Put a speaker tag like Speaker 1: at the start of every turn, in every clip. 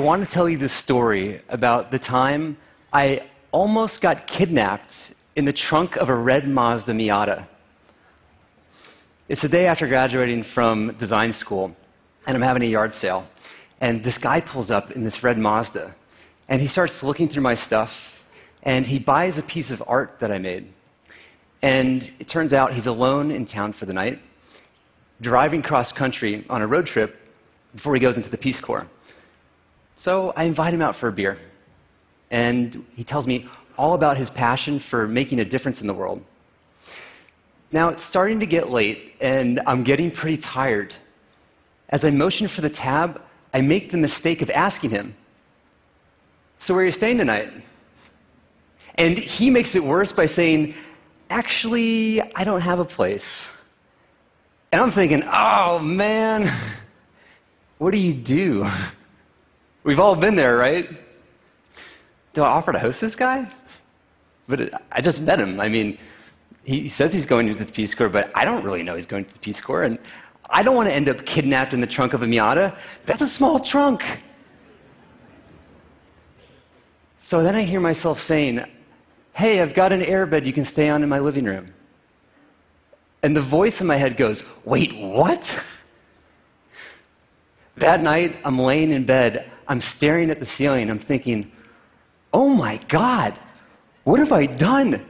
Speaker 1: want to tell you this story about the time I almost got kidnapped in the trunk of a red Mazda Miata. It's the day after graduating from design school, and I'm having a yard sale. And this guy pulls up in this red Mazda, and he starts looking through my stuff, and he buys a piece of art that I made. And it turns out he's alone in town for the night, driving cross-country on a road trip before he goes into the Peace Corps. So I invite him out for a beer, and he tells me all about his passion for making a difference in the world. Now, it's starting to get late, and I'm getting pretty tired. As I motion for the tab, I make the mistake of asking him, "So where are you staying tonight?" And he makes it worse by saying, "Actually, I don't have a place." And I'm thinking, oh man, what do you do? We've all been there, right? Do I offer to host this guy? But I just met him. I mean, he says he's going into the Peace Corps, but I don't really know he's going to the Peace Corps, and I don't want to end up kidnapped in the trunk of a Miata. That's a small trunk. So then I hear myself saying, "Hey, I've got an airbed you can stay on in my living room." And the voice in my head goes, "Wait, what?" That night, I'm laying in bed, I'm staring at the ceiling, I'm thinking, oh my God, what have I done?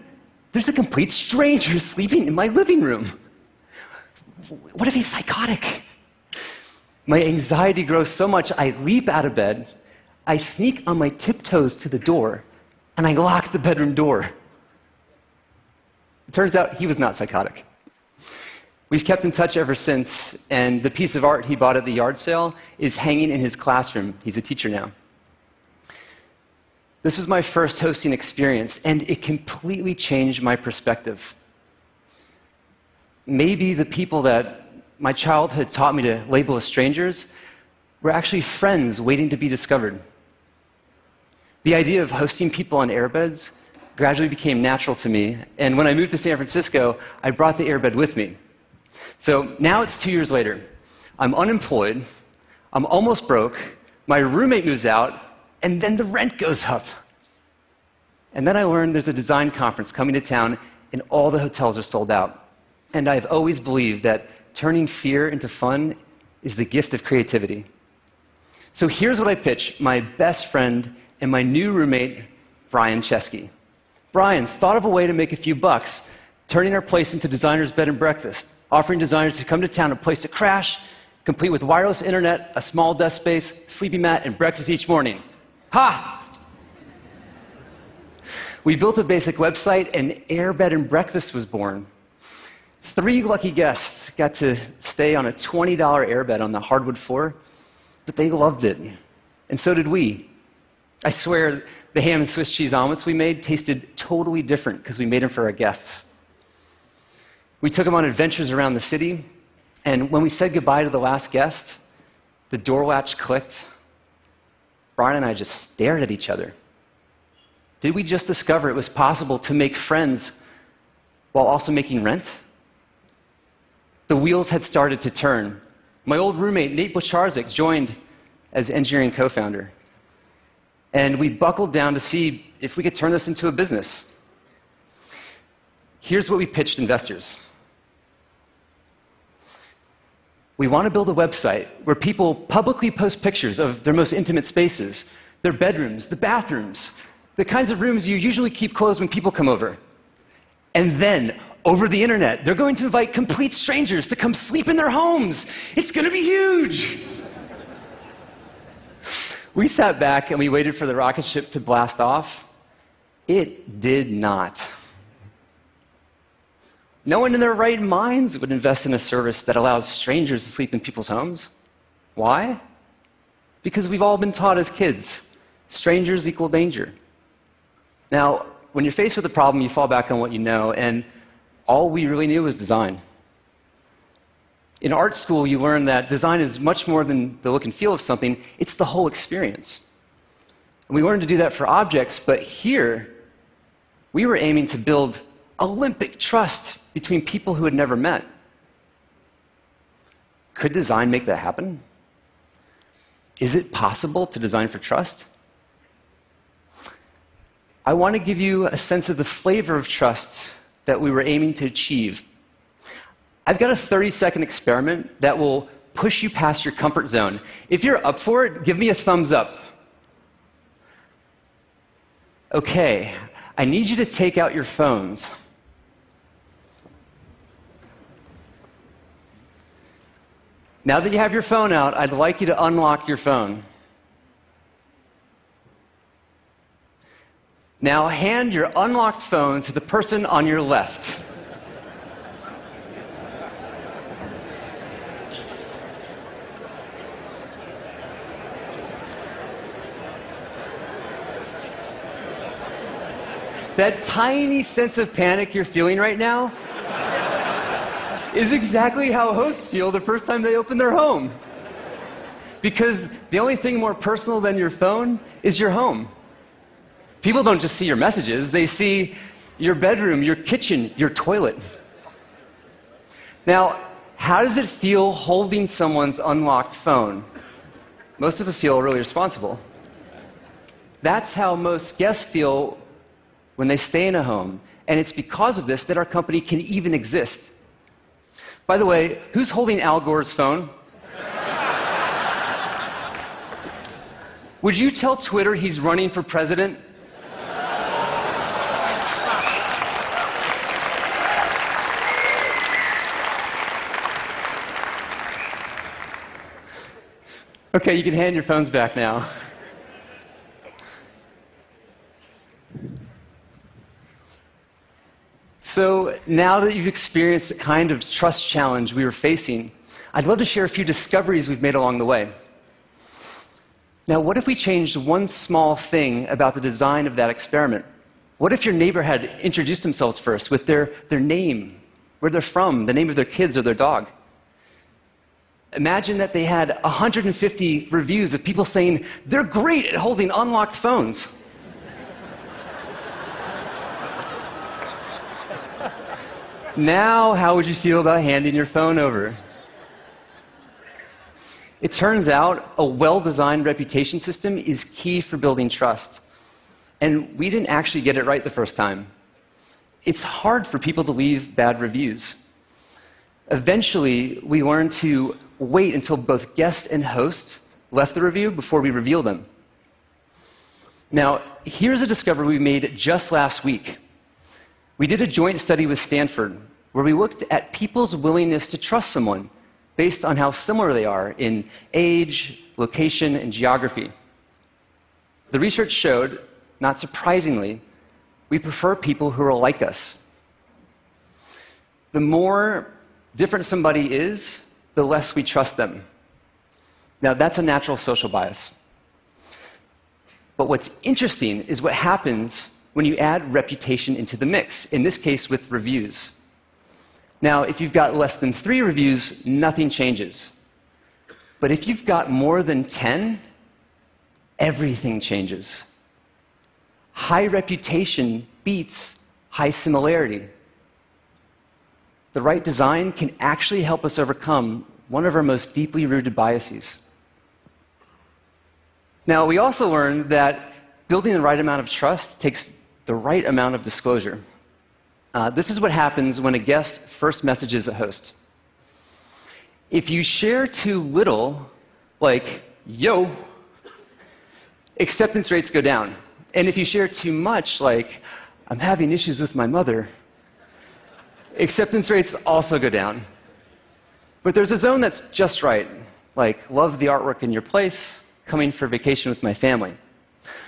Speaker 1: There's a complete stranger sleeping in my living room. What if he's psychotic? My anxiety grows so much, I leap out of bed, I sneak on my tiptoes to the door, and I lock the bedroom door. It turns out he was not psychotic. We've kept in touch ever since, and the piece of art he bought at the yard sale is hanging in his classroom. He's a teacher now. This was my first hosting experience, and it completely changed my perspective. Maybe the people that my childhood taught me to label as strangers were actually friends waiting to be discovered. The idea of hosting people on airbeds gradually became natural to me, and when I moved to San Francisco, I brought the airbed with me. So now it's 2 years later. I'm unemployed, I'm almost broke, my roommate moves out, and then the rent goes up. And then I learned there's a design conference coming to town, and all the hotels are sold out. And I've always believed that turning fear into fun is the gift of creativity. So here's what I pitch my best friend and my new roommate, Brian Chesky. Brian thought of a way to make a few bucks, turning our place into designer's bed and breakfast, offering designers to come to town a place to crash, complete with wireless internet, a small desk space, sleeping mat, and breakfast each morning. Ha! We built a basic website, and Air Bed and Breakfast was born. 3 lucky guests got to stay on a $20 airbed on the hardwood floor, but they loved it, and so did we. I swear, the ham and Swiss cheese omelets we made tasted totally different because we made them for our guests. We took them on adventures around the city, and when we said goodbye to the last guest, the door latch clicked. Brian and I just stared at each other. Did we just discover it was possible to make friends while also making rent? The wheels had started to turn. My old roommate, Nate Bocharzik, joined as engineering co-founder. And we buckled down to see if we could turn this into a business. Here's what we pitched investors. We want to build a website where people publicly post pictures of their most intimate spaces, their bedrooms, the bathrooms, the kinds of rooms you usually keep closed when people come over. And then, over the internet, they're going to invite complete strangers to come sleep in their homes. It's going to be huge. We sat back and we waited for the rocket ship to blast off. It did not. No one in their right minds would invest in a service that allows strangers to sleep in people's homes. Why? Because we've all been taught as kids, strangers equal danger. Now, when you're faced with a problem, you fall back on what you know, and all we really knew was design. In art school, you learn that design is much more than the look and feel of something, it's the whole experience. And we learned to do that for objects, but here, we were aiming to build Olympic trust between people who had never met. Could design make that happen? Is it possible to design for trust? I want to give you a sense of the flavor of trust that we were aiming to achieve. I've got a 30-second experiment that will push you past your comfort zone. If you're up for it, give me a thumbs up. Okay, I need you to take out your phones. Now that you have your phone out, I'd like you to unlock your phone. Now hand your unlocked phone to the person on your left. That tiny sense of panic you're feeling right now is exactly how hosts feel the first time they open their home. Because the only thing more personal than your phone is your home. People don't just see your messages, they see your bedroom, your kitchen, your toilet. Now, how does it feel holding someone's unlocked phone? Most of us feel really responsible. That's how most guests feel when they stay in a home. And it's because of this that our company can even exist. By the way, who's holding Al Gore's phone? Would you tell Twitter he's running for president? Okay, you can hand your phones back now. So now that you've experienced the kind of trust challenge we were facing, I'd love to share a few discoveries we've made along the way. Now, what if we changed one small thing about the design of that experiment? What if your neighbor had introduced themselves first with their name, where they're from, the name of their kids or their dog? Imagine that they had 150 reviews of people saying, they're great at holding unlocked phones. Now, how would you feel about handing your phone over? It turns out a well-designed reputation system is key for building trust. And we didn't actually get it right the first time. It's hard for people to leave bad reviews. Eventually, we learned to wait until both guest and host left the review before we reveal them. Now, here's a discovery we made just last week. We did a joint study with Stanford where we looked at people's willingness to trust someone based on how similar they are in age, location, and geography. The research showed, not surprisingly, we prefer people who are like us. The more different somebody is, the less we trust them. Now, that's a natural social bias. But what's interesting is what happens when you add reputation into the mix, in this case with reviews. Now, if you've got less than 3 reviews, nothing changes. But if you've got more than 10, everything changes. High reputation beats high similarity. The right design can actually help us overcome one of our most deeply rooted biases. Now, we also learned that building the right amount of trust takes the right amount of disclosure. This is what happens when a guest first messages a host. If you share too little, like, yo, acceptance rates go down. And if you share too much, like, I'm having issues with my mother, acceptance rates also go down. But there's a zone that's just right, like, love the artwork in your place, coming for vacation with my family.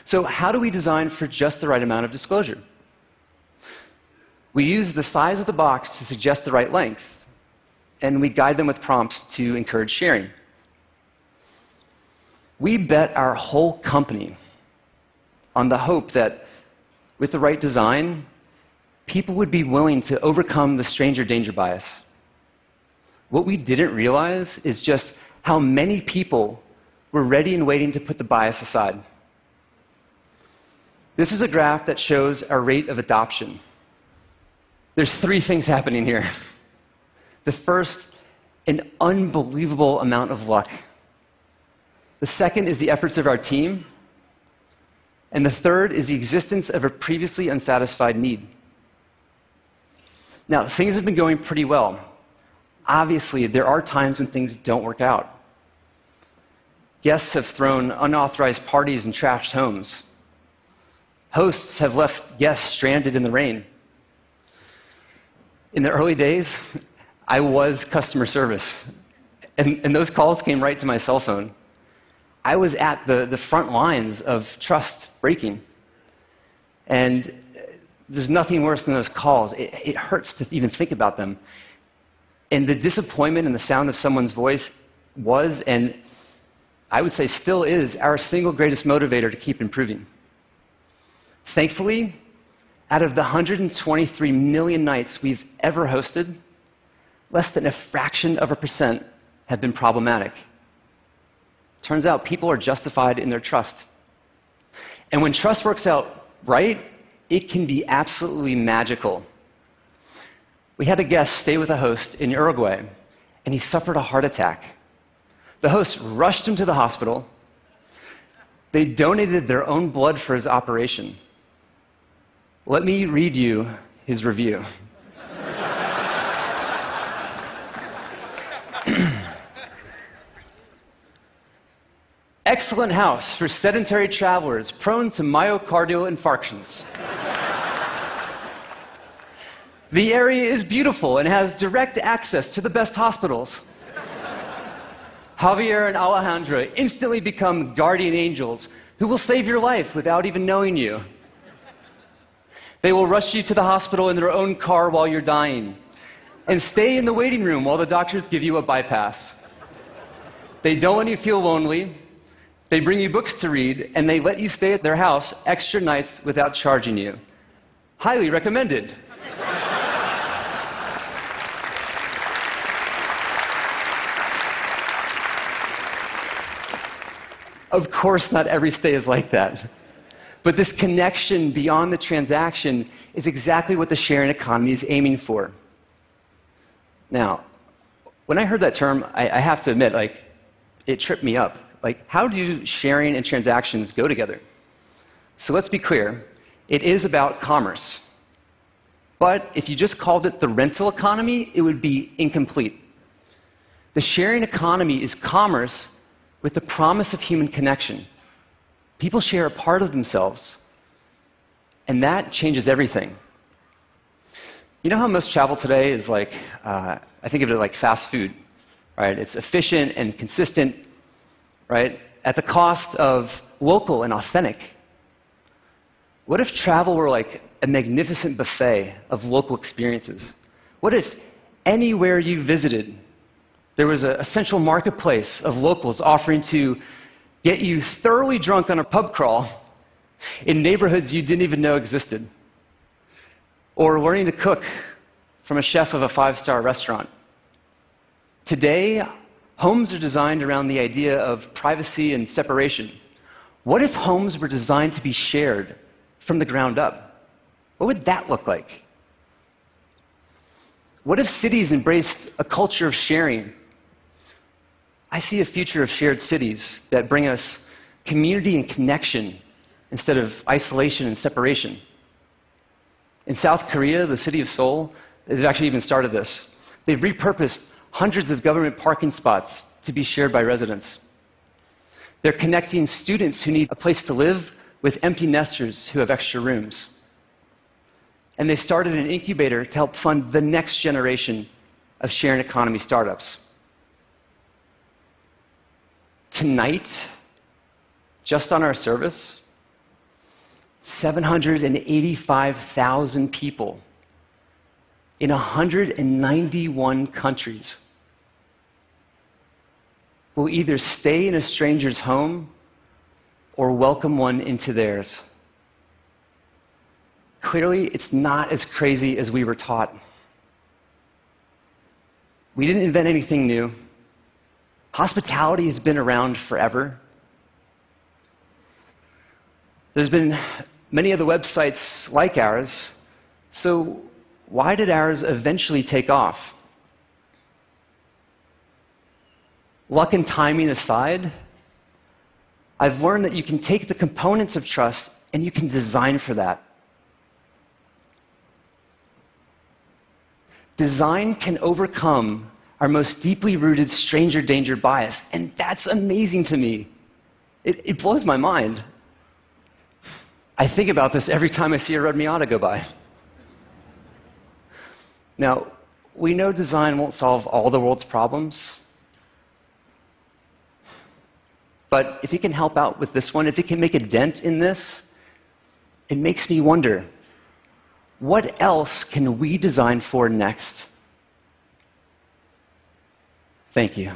Speaker 1: So how do we design for just the right amount of disclosure? We use the size of the box to suggest the right length, and we guide them with prompts to encourage sharing. We bet our whole company on the hope that with the right design, people would be willing to overcome the stranger danger bias. What we didn't realize is just how many people were ready and waiting to put the bias aside. This is a graph that shows our rate of adoption. There's 3 things happening here. The first, an unbelievable amount of luck. The second is the efforts of our team. And the third is the existence of a previously unsatisfied need. Now, things have been going pretty well. Obviously, there are times when things don't work out. Guests have thrown unauthorized parties and trashed homes. Hosts have left guests stranded in the rain. In the early days, I was customer service, and those calls came right to my cell phone. I was at the front lines of trust breaking. And there's nothing worse than those calls. It hurts to even think about them. And the disappointment and the sound of someone's voice was, and I would say still is, our single greatest motivator to keep improving. Thankfully, out of the 123 million nights we've ever hosted, less than a fraction of a percent have been problematic. Turns out people are justified in their trust. And when trust works out right, it can be absolutely magical. We had a guest stay with a host in Uruguay, and he suffered a heart attack. The host rushed him to the hospital. They donated their own blood for his operation. Let me read you his review. Excellent house for sedentary travelers prone to myocardial infarctions. The area is beautiful and has direct access to the best hospitals. Javier and Alejandra instantly become guardian angels who will save your life without even knowing you. They will rush you to the hospital in their own car while you're dying and stay in the waiting room while the doctors give you a bypass. They don't let you feel lonely. They bring you books to read, and they let you stay at their house extra nights without charging you. Highly recommended. Of course, not every stay is like that. But this connection beyond the transaction is exactly what the sharing economy is aiming for. Now, when I heard that term, I have to admit, it tripped me up. How do sharing and transactions go together? So let's be clear. It is about commerce. But if you just called it the rental economy, it would be incomplete. The sharing economy is commerce with the promise of human connection. People share a part of themselves, and that changes everything. You know how most travel today is I think of it like fast food, right? It's efficient and consistent, right, at the cost of local and authentic. What if travel were like a magnificent buffet of local experiences? What if anywhere you visited, there was a central marketplace of locals offering to get you thoroughly drunk on a pub crawl in neighborhoods you didn't even know existed? Or learning to cook from a chef of a five-star restaurant. Today, homes are designed around the idea of privacy and separation. What if homes were designed to be shared from the ground up? What would that look like? What if cities embraced a culture of sharing? I see a future of shared cities that bring us community and connection instead of isolation and separation. In South Korea, the city of Seoul, they've actually even started this. They've repurposed hundreds of government parking spots to be shared by residents. They're connecting students who need a place to live with empty nesters who have extra rooms. And they started an incubator to help fund the next generation of sharing economy startups. Tonight, just on our service, 785,000 people in 191 countries will either stay in a stranger's home or welcome one into theirs. Clearly, it's not as crazy as we were taught. We didn't invent anything new. Hospitality has been around forever. There's been many other websites like ours, so why did ours eventually take off? Luck and timing aside, I've learned that you can take the components of trust and you can design for that. Design can overcome our most deeply rooted stranger danger bias, and that's amazing to me. It blows my mind. I think about this every time I see a red Miata go by. Now, we know design won't solve all the world's problems, but if it can help out with this one, if it can make a dent in this, it makes me wonder, what else can we design for next? Thank you.